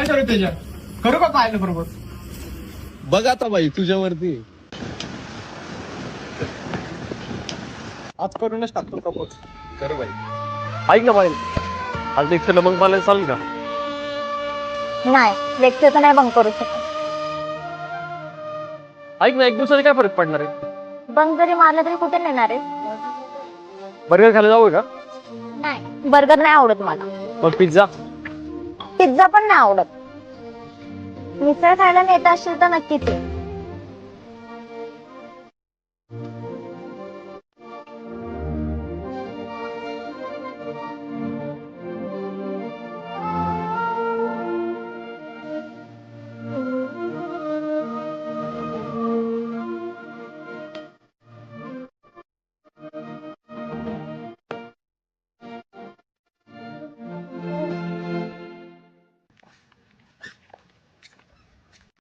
काय करू त्याच्या करू का पाहिलं बरोबर बघ आता बाई तुझ्यावरती आज करूनच टाकतो प्रपोज. कर बाई. ऐक ना पाहिजे आज एक मग मला चालेल का? नाही व्यक्तीचं नाही बंक करू शकत. ऐक ना एक दिवसाने काय फरक पडणार आहे? बंक जरी मारलं तरी कुठे नेणार आहे? बर्गर खायला जाऊ का? नाही बर्गर नाही आवडत मला. मग पिझ्झा? पिझ्झा पण नाही आवडत. मिसळ खायला नेत असेल तर नक्कीच ये.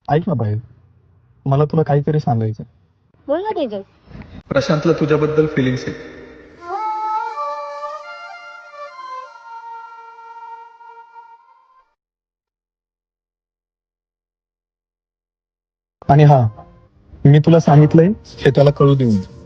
ऐक ना बाई मला तुला काहीतरी सांगायचं. बोल ना तेजस. प्रशांतला तुझ्याबद्दल फिलिंग्स आहेत. आणि हा मी तुला सांगितलंय हे त्याला कळू देऊ नये.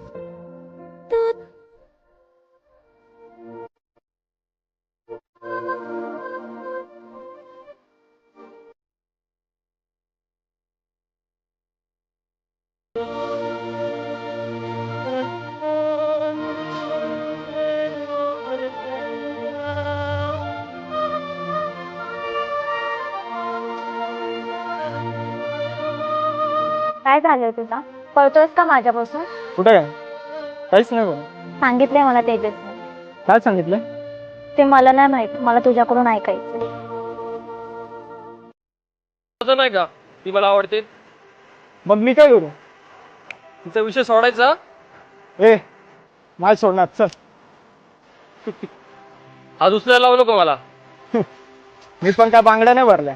काय झालंय तुला? पळतोयस का माझ्यापासून? कुठे काय? काहीच नाही बघ. सांगितलंय मला तेजस. काय सांगितलं? ते मला नाही माहित. मला तुझ्याकडून ऐकायचं. असं नाही का ती मला आवडते? मग मी काय करू? तिचा विषय सोडायचा? ए माझ सोडणार चल. हा दुसऱ्या लावू नको मला. मी पण काय बांगड्या नाही भरल्या.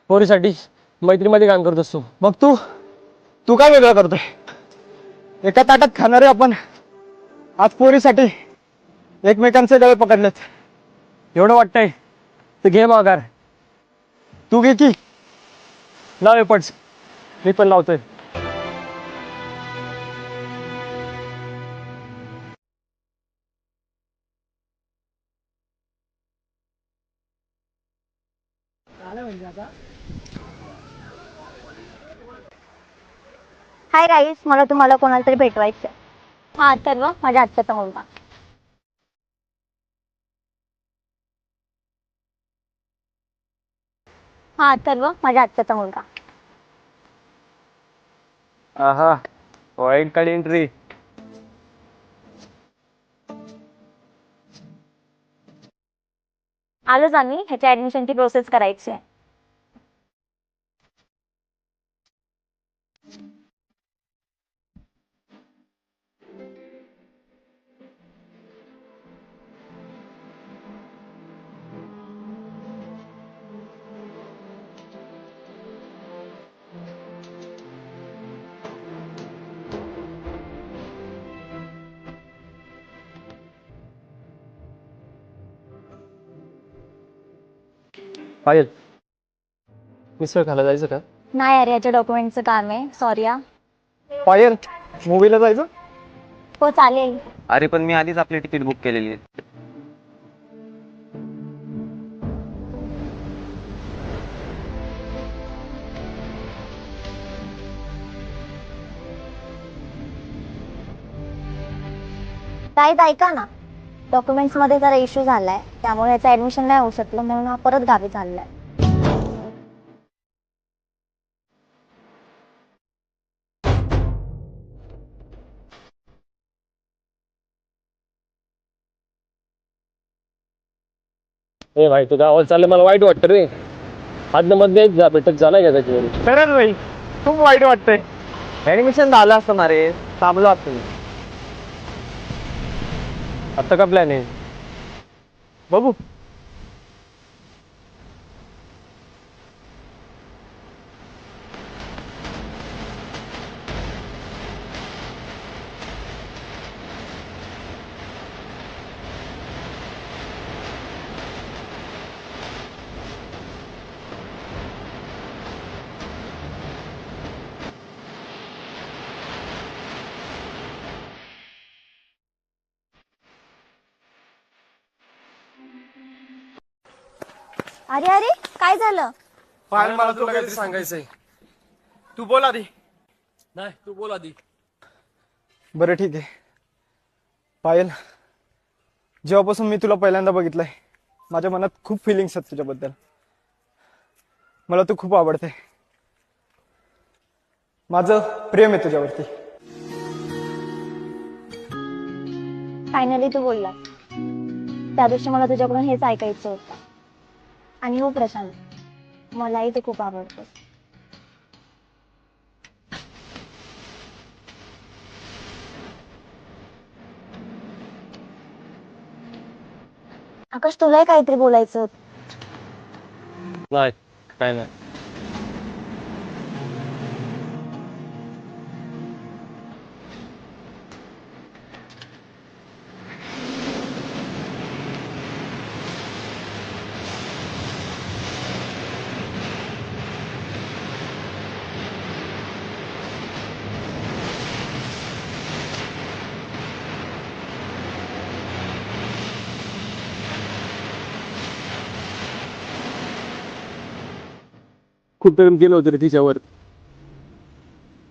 पोरीसाठी मैत्रीमध्ये काम करत असतो. मग तू काय वेगळं करतोय? एका ताटात खाणारे आपण आज पोरीसाठी एकमेकांचे गळे पकडलेत. एवढं वाटतंय तर घे माघार. तू घे की लाव एफर्ट्स. मी पण लावतोय. हाय गाईस, मला तुम्हाला कोणाला तरी भेटवायचं. हा अथर्व माझ्या आत्याचा मुलगा. हा अथर्व माझ्या आत्याचा मुलगा. आहा वाईट कार्ड एंट्री. आलोच आम्ही. ह्याच्या ऍडमिशनची प्रोसेस करायची आहे. पायल मिसळ खायला जायचं का? नाही अरे, याच्या डॉक्युमेंटचं काम आहे. सॉरी हा. पायल मूवीला जायचं? हो चालेल. अरे पण मी आधीच आपली तिकीट बुक केलेली आहे. काहीच ऐका ना, डॉक्युमेंट्स मध्ये जरा इश्यू झालाय, त्यामुळे याचं ऍडमिशन नाही होऊ शकलं, म्हणून हा परत गावी चाललाय. ए भाई तू गावाला चाललं मला वाईट वाटतं रे. आदन मध्ये भेटत झालाय का त्याच्यावर? खरंच भाई खूप वाईट वाटतंय. ऍडमिशन झालं असतं ना रे, थांबलो असतो मी. आता का प्लॅन आहे? बघू. अरे अरे काय झालं? पायल मला तुला काहीतरी सांगायचंय. तू बोल आधी. नाही तू बोल आधी. बरं ठीक आहे. पायल, जेव्हापासून मी तुला पहिल्यांदा बघितलंय माझ्या मनात खूप फिलिंग्स आहेत तुझ्याबद्दल. मला तू खूप आवडते. माझं प्रेम आहे तुझ्यावरती. फायनली तू बोलला. त्या दिवशी मला तुझ्याकडून हेच ऐकायचं होतं. आणि हो प्रशांत, मलाही तू खूप आवडतो. आकाश, तुलाही काहीतरी बोलायचं होतं. नाही काय नाही. खूप प्रेम केलं होतं रे तिच्यावर.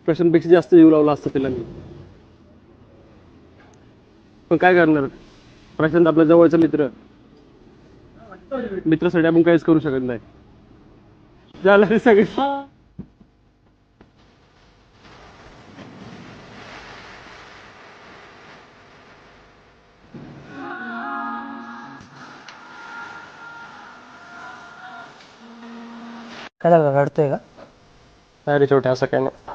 प्रशांतपेक्षा जास्त जीव लावला असतं तिला मी. पण काय करणार, प्रशांत आपल्या जवळचा मित्र. मित्रासाठी आपण काहीच करू शकत नाही. झालं रे सगळं. काय झालं, रडतोय का? काय रे छोट्या, असं काय नाही.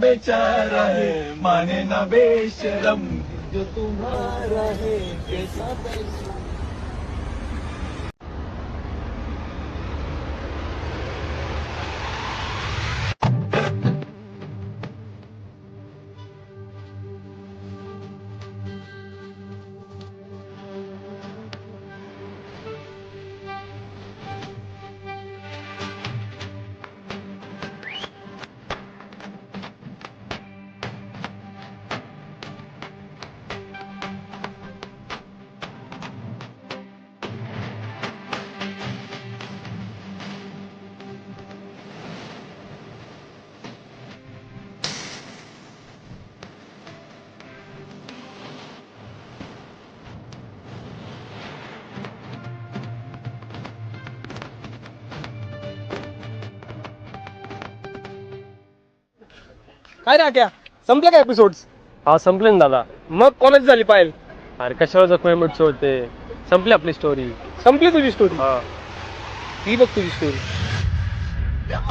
बेचारा है माने ना बेशरम जो तुम्हारा है कैसा काय रे क्या संपलं का एपिसोड? हा संपले ना दादा. मग कॉलेज झाली पायल. अरे कशाला जखमेट सोडते. संपली आपली स्टोरी. संपली तुझी स्टोरी. हा ती बघ तुझी स्टोरी. यार